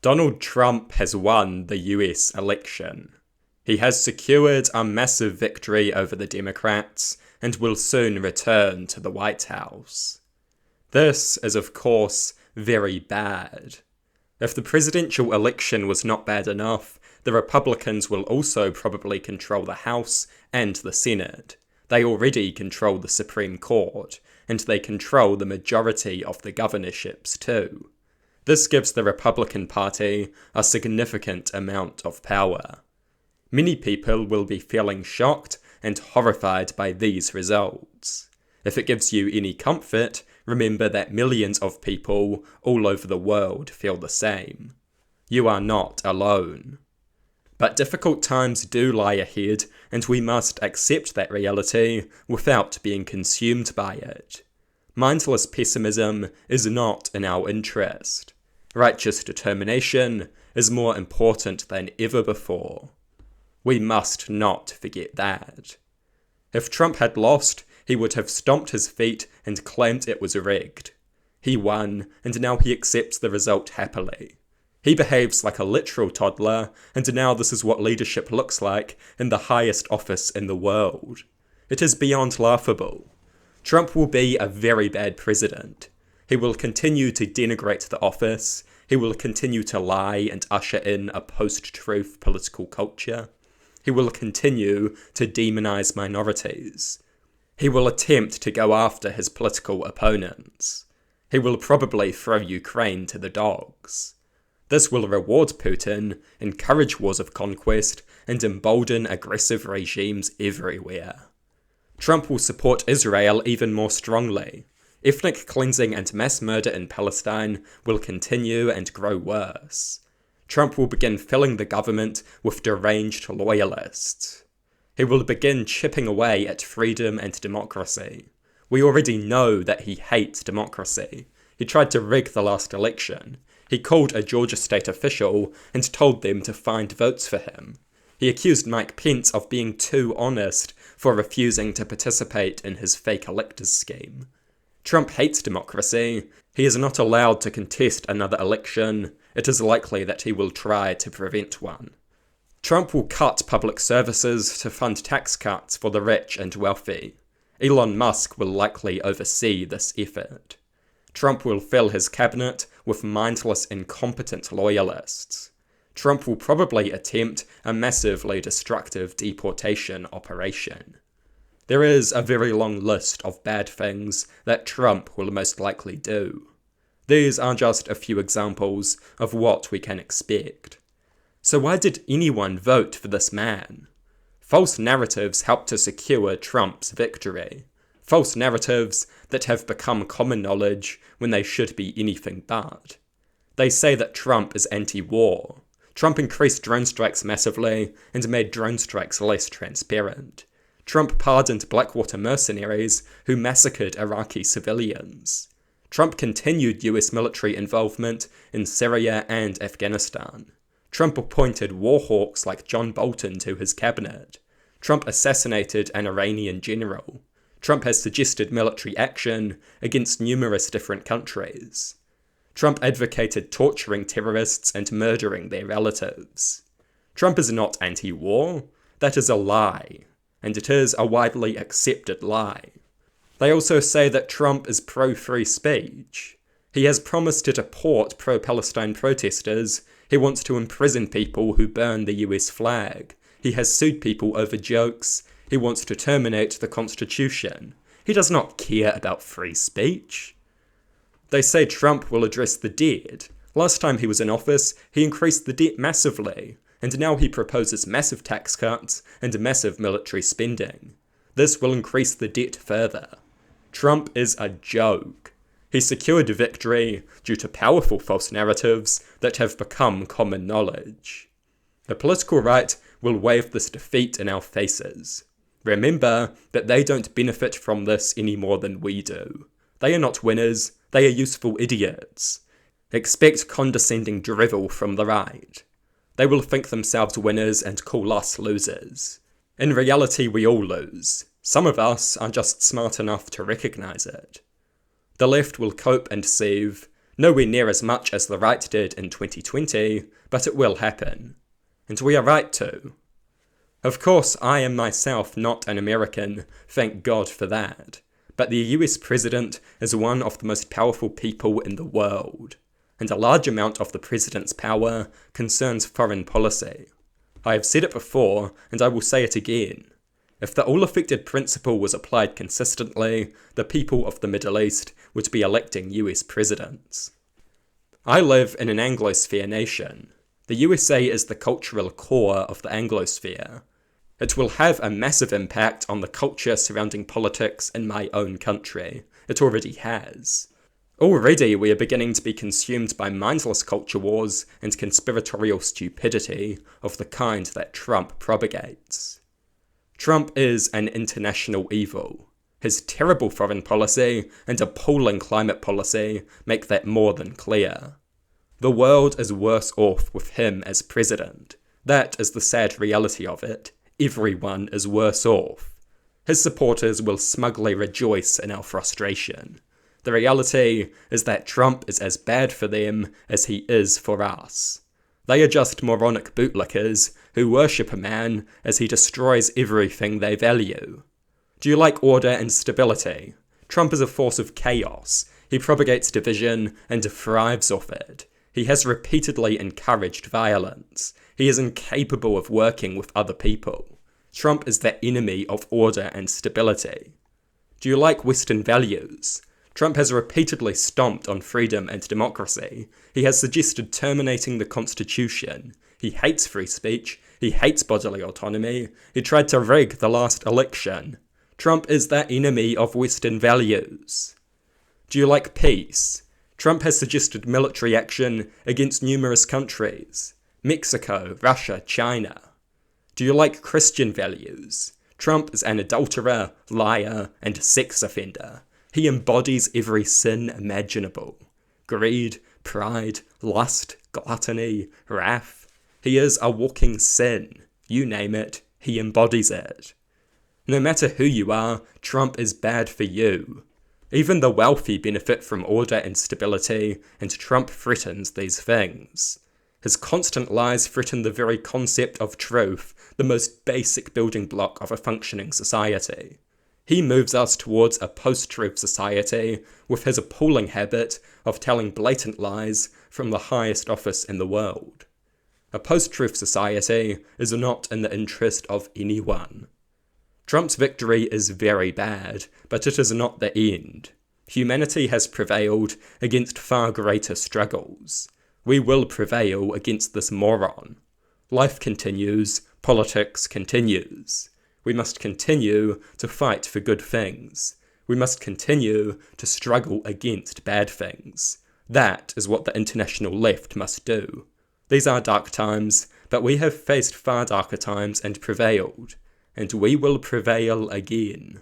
Donald Trump has won the US election. He has secured a massive victory over the Democrats and will soon return to the White House. This is, of course, very bad. If the presidential election was not bad enough, the Republicans will also probably control the House and the Senate. They already control the Supreme Court, and they control the majority of the governorships too. This gives the Republican Party a significant amount of power. Many people will be feeling shocked and horrified by these results. If it gives you any comfort, remember that millions of people all over the world feel the same. You are not alone. But difficult times do lie ahead, and we must accept that reality without being consumed by it. Mindless pessimism is not in our interest. Righteous determination is more important than ever before. We must not forget that. If Trump had lost, he would have stomped his feet and claimed it was rigged. He won, and now he accepts the result happily. He behaves like a literal toddler, and now this is what leadership looks like in the highest office in the world. It is beyond laughable. Trump will be a very bad president. He will continue to denigrate the office. He will continue to lie and usher in a post-truth political culture. He will continue to demonize minorities. He will attempt to go after his political opponents. He will probably throw Ukraine to the dogs. This will reward Putin, encourage wars of conquest, and embolden aggressive regimes everywhere. Trump will support Israel even more strongly. Ethnic cleansing and mass murder in Palestine will continue and grow worse. Trump will begin filling the government with deranged loyalists. He will begin chipping away at freedom and democracy. We already know that he hates democracy. He tried to rig the last election. He called a Georgia state official and told them to find votes for him. He accused Mike Pence of being too honest for refusing to participate in his fake electors scheme. Trump hates democracy. He is not allowed to contest another election. It is likely that he will try to prevent one. Trump will cut public services to fund tax cuts for the rich and wealthy. Elon Musk will likely oversee this effort. Trump will fill his cabinet with mindless, incompetent loyalists. Trump will probably attempt a massively destructive deportation operation. There is a very long list of bad things that Trump will most likely do. These are just a few examples of what we can expect. So why did anyone vote for this man? False narratives helped to secure Trump's victory. False narratives that have become common knowledge when they should be anything but. They say that Trump is anti-war. Trump increased drone strikes massively and made drone strikes less transparent. Trump pardoned Blackwater mercenaries who massacred Iraqi civilians. Trump continued US military involvement in Syria and Afghanistan. Trump appointed war hawks like John Bolton to his cabinet. Trump assassinated an Iranian general. Trump has suggested military action against numerous different countries. Trump advocated torturing terrorists and murdering their relatives. Trump is not anti-war. That is a lie. And it is a widely accepted lie. They also say that Trump is pro-free speech. He has promised to deport pro-Palestine protesters. He wants to imprison people who burn the US flag. He has sued people over jokes. He wants to terminate the Constitution. He does not care about free speech. They say Trump will address the dead. Last time he was in office, he increased the debt massively. And now he proposes massive tax cuts and massive military spending. This will increase the debt further. Trump is a joke. He secured victory due to powerful false narratives that have become common knowledge. The political right will wave this defeat in our faces. Remember that they don't benefit from this any more than we do. They are not winners, they are useful idiots. Expect condescending drivel from the right. They will think themselves winners and call us losers. In reality, we all lose. Some of us are just smart enough to recognize it. The left will cope and save. Nowhere near as much as the right did in 2020, but it will happen. And we are right to. Of course, I am myself not an American, thank God for that. But the US president is one of the most powerful people in the world, and a large amount of the president's power concerns foreign policy. I have said it before, and I will say it again. If the all-affected principle was applied consistently, the people of the Middle East would be electing US presidents. I live in an Anglosphere nation. The USA is the cultural core of the Anglosphere. It will have a massive impact on the culture surrounding politics in my own country. It already has. Already we are beginning to be consumed by mindless culture wars and conspiratorial stupidity of the kind that Trump propagates. Trump is an international evil. His terrible foreign policy and appalling climate policy make that more than clear. The world is worse off with him as president. That is the sad reality of it. Everyone is worse off. His supporters will smugly rejoice in our frustration. The reality is that Trump is as bad for them as he is for us. They are just moronic bootlickers who worship a man as he destroys everything they value. Do you like order and stability? Trump is a force of chaos. He propagates division and thrives off it. He has repeatedly encouraged violence. He is incapable of working with other people. Trump is the enemy of order and stability. Do you like Western values? Trump has repeatedly stomped on freedom and democracy. He has suggested terminating the Constitution. He hates free speech. He hates bodily autonomy. He tried to rig the last election. Trump is the enemy of Western values. Do you like peace? Trump has suggested military action against numerous countries. Mexico, Russia, China. Do you like Christian values? Trump is an adulterer, liar, and sex offender. He embodies every sin imaginable. Greed, pride, lust, gluttony, wrath. He is a walking sin. You name it, he embodies it. No matter who you are, Trump is bad for you. Even the wealthy benefit from order and stability, and Trump threatens these things. His constant lies threaten the very concept of truth, the most basic building block of a functioning society. He moves us towards a post-truth society with his appalling habit of telling blatant lies from the highest office in the world. A post-truth society is not in the interest of anyone. Trump's victory is very bad, but it is not the end. Humanity has prevailed against far greater struggles. We will prevail against this moron. Life continues, politics continues. We must continue to fight for good things. We must continue to struggle against bad things. That is what the international left must do. These are dark times, but we have faced far darker times and prevailed. And we will prevail again.